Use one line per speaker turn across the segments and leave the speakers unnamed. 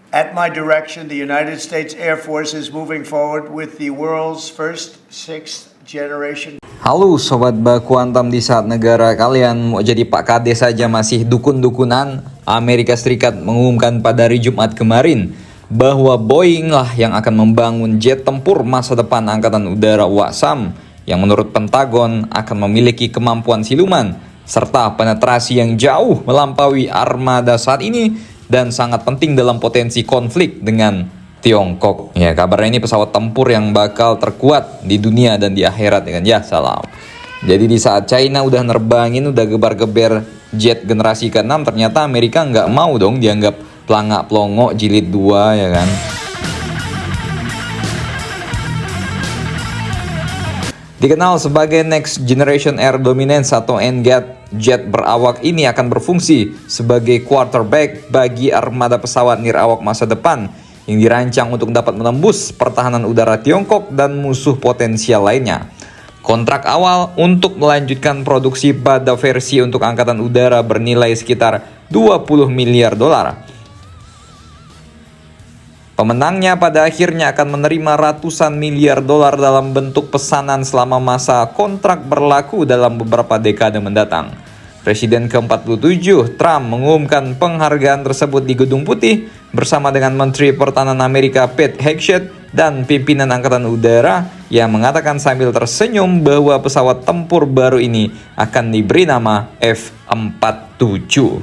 At my direction, the United States Air Force is moving forward with the world's first sixth generation.
Halo Sobat Baku Hantam, di saat negara kalian mau jadi Pak Kade saja masih dukun-dukunan, Amerika Serikat mengumumkan pada hari Jumat kemarin bahwa Boeing lah yang akan membangun jet tempur masa depan Angkatan Udara WASM yang menurut Pentagon akan memiliki kemampuan siluman serta penetrasi yang jauh melampaui armada saat ini dan sangat penting dalam potensi konflik dengan Tiongkok. Ya, kabarnya ini pesawat tempur yang bakal terkuat di dunia dan di akhirat ya kan. Ya, salam. Jadi di saat China udah nerbangin, udah gebar-geber jet generasi ke-6, ternyata Amerika nggak mau dong dianggap pelangak pelongo jilid 2 ya kan. Dikenal sebagai Next Generation Air Dominance atau NGAD, jet berawak ini akan berfungsi sebagai quarterback bagi armada pesawat nirawak masa depan yang dirancang untuk dapat menembus pertahanan udara Tiongkok dan musuh potensial lainnya. Kontrak awal untuk melanjutkan produksi pada versi untuk Angkatan Udara bernilai sekitar 20 miliar dolar. Pemenangnya pada akhirnya akan menerima ratusan miliar dolar dalam bentuk pesanan selama masa kontrak berlaku dalam beberapa dekade mendatang. Presiden ke-47 Trump mengumumkan penghargaan tersebut di Gedung Putih bersama dengan Menteri Pertahanan Amerika Pete Hegseth dan pimpinan Angkatan Udara yang mengatakan sambil tersenyum bahwa pesawat tempur baru ini akan diberi nama F-47.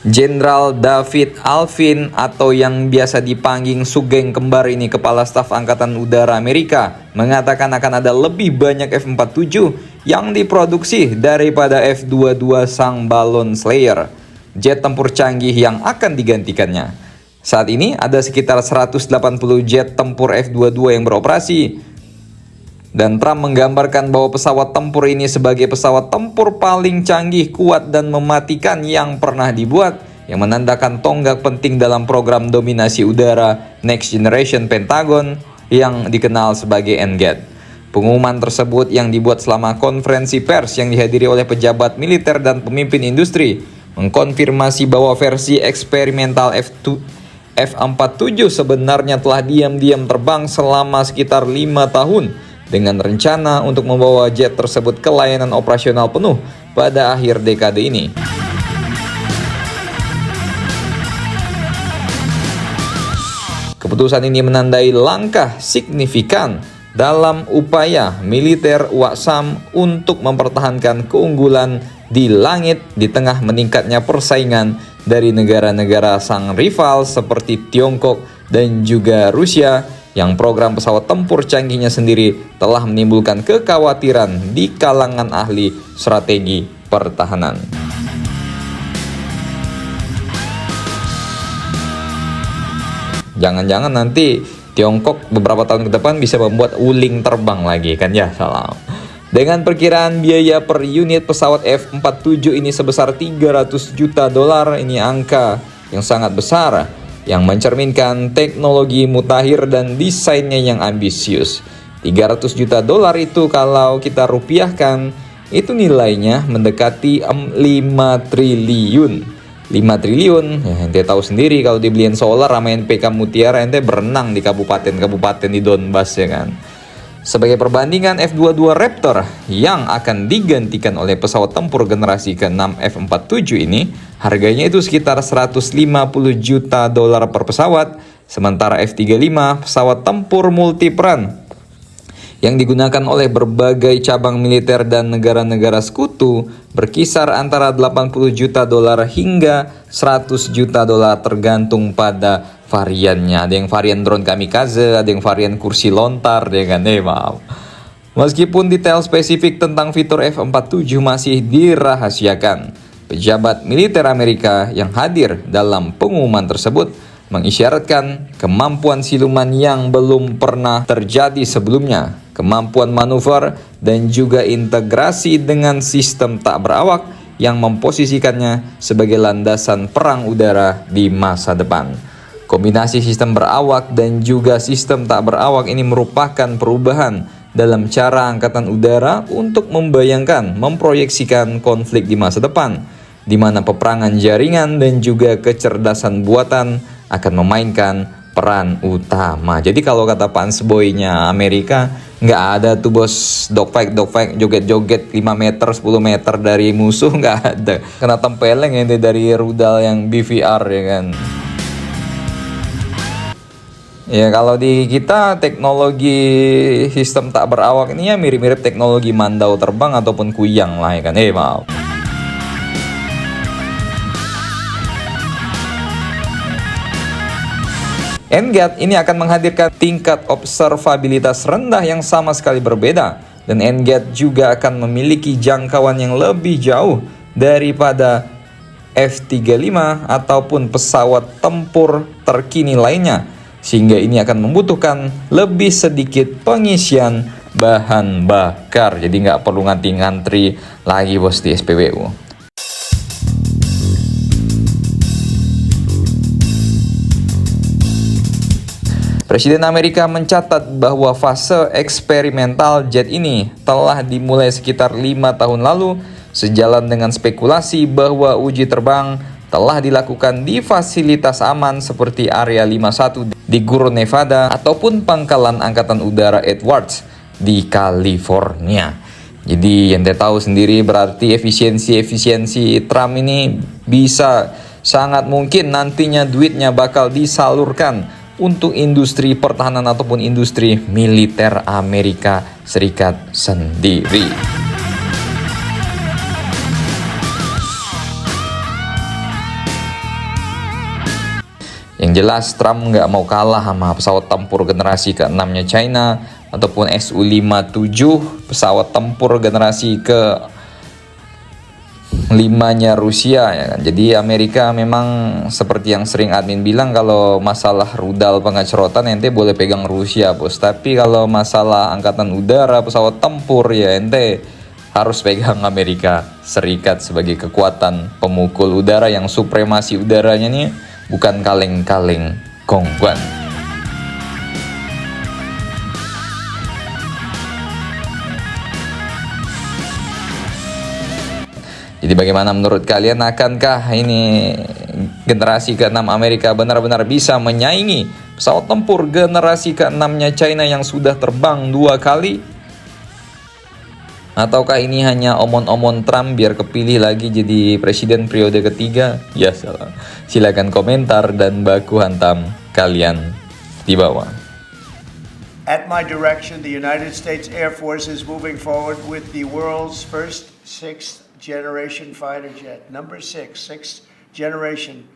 Jenderal David Alvin atau yang biasa dipanggil Sugeng Kembar ini, Kepala Staf Angkatan Udara Amerika, mengatakan akan ada lebih banyak F-47 yang diproduksi daripada F-22 sang balon Slayer, jet tempur canggih yang akan digantikannya. Saat ini ada sekitar 180 jet tempur F-22 yang beroperasi. Dan Trump menggambarkan bahwa pesawat tempur ini sebagai pesawat tempur paling canggih, kuat, dan mematikan yang pernah dibuat, yang menandakan tonggak penting dalam program dominasi udara Next Generation Pentagon yang dikenal sebagai NGAD. Pengumuman tersebut yang dibuat selama konferensi pers yang dihadiri oleh pejabat militer dan pemimpin industri mengkonfirmasi bahwa versi eksperimental F-47 sebenarnya telah diam-diam terbang selama sekitar 5 tahun dengan rencana untuk membawa jet tersebut ke layanan operasional penuh pada akhir dekade ini. Keputusan ini menandai langkah signifikan dalam upaya militer WASM untuk mempertahankan keunggulan di langit di tengah meningkatnya persaingan dari negara-negara sang rival seperti Tiongkok dan juga Rusia, yang program pesawat tempur canggihnya sendiri telah menimbulkan kekhawatiran di kalangan ahli strategi pertahanan. Jangan-jangan nanti Tiongkok beberapa tahun ke depan bisa membuat Wuling terbang lagi kan ya, salam. Dengan perkiraan biaya per unit pesawat F-47 ini sebesar 300 juta dolar, ini angka yang sangat besar yang mencerminkan teknologi mutakhir dan desainnya yang ambisius. 300 juta dolar itu kalau kita rupiahkan, itu nilainya mendekati 5 triliun. 5 triliun, ya ente tahu sendiri kalau dibeliin solar sama NPK Mutiara, ente berenang di kabupaten-kabupaten di Donbas ya kan. Sebagai perbandingan, F-22 Raptor yang akan digantikan oleh pesawat tempur generasi ke-6 F-47 ini harganya itu sekitar 150 juta dolar per pesawat, sementara F-35 pesawat tempur multiperan yang digunakan oleh berbagai cabang militer dan negara-negara sekutu berkisar antara 80 juta dolar hingga 100 juta dolar tergantung pada variannya. Ada yang varian drone kamikaze, ada yang varian kursi lontar, ya kan? Maaf. Meskipun detail spesifik tentang fitur F-47 masih dirahasiakan, pejabat militer Amerika yang hadir dalam pengumuman tersebut mengisyaratkan kemampuan siluman yang belum pernah terjadi sebelumnya, kemampuan manuver, dan juga integrasi dengan sistem tak berawak yang memposisikannya sebagai landasan perang udara di masa depan. Kombinasi sistem berawak dan juga sistem tak berawak ini merupakan perubahan dalam cara angkatan udara untuk membayangkan, memproyeksikan konflik di masa depan, di mana peperangan jaringan dan juga kecerdasan buatan akan memainkan peran utama. Jadi kalau kata Pansboy-nya Amerika, nggak ada tuh bos dogfight, joget-joget 5 meter, 10 meter dari musuh, nggak ada. Kena tempeleng ente dari rudal yang BVR ya kan. Ya kalau di kita teknologi sistem tak berawak ini ya mirip-mirip teknologi mandau terbang ataupun kuyang lah ya kan. Maaf. NGAT ini akan menghadirkan tingkat observabilitas rendah yang sama sekali berbeda. Dan NGAT juga akan memiliki jangkauan yang lebih jauh daripada F-35 ataupun pesawat tempur terkini lainnya. Sehingga ini akan membutuhkan lebih sedikit pengisian bahan bakar. Jadi nggak perlu ngantri lagi bos di SPBU. Presiden Amerika mencatat bahwa fase eksperimental jet ini telah dimulai sekitar 5 tahun lalu, sejalan dengan spekulasi bahwa uji terbang telah dilakukan di fasilitas aman seperti Area 51 di Guru Nevada ataupun Pangkalan Angkatan Udara Edwards di California. Jadi ente tahu sendiri berarti efisiensi Trump ini bisa sangat mungkin nantinya duitnya bakal disalurkan untuk industri pertahanan ataupun industri militer Amerika Serikat sendiri. Yang jelas Trump nggak mau kalah sama pesawat tempur generasi ke-6-nya China ataupun Su-57 pesawat tempur generasi ke-5-nya Rusia ya kan. Jadi Amerika memang seperti yang sering admin bilang, kalau masalah rudal pengecerotan ente boleh pegang Rusia bos, tapi kalau masalah angkatan udara pesawat tempur ya ente harus pegang Amerika Serikat sebagai kekuatan pemukul udara yang supremasi udaranya nih bukan kaleng-kaleng kongguan. Jadi bagaimana menurut kalian, akankah ini generasi ke-6 Amerika benar-benar bisa menyaingi pesawat tempur generasi ke-6-nya China yang sudah terbang 2 kali? Ataukah ini hanya omon-omon Trump biar kepilih lagi jadi presiden periode ketiga? Ya salah. Silakan komentar dan baku hantam kalian di bawah.
At my direction, the United States Air Force is moving forward with the world's first 6th generation fighter jet. Number 6, 6th generation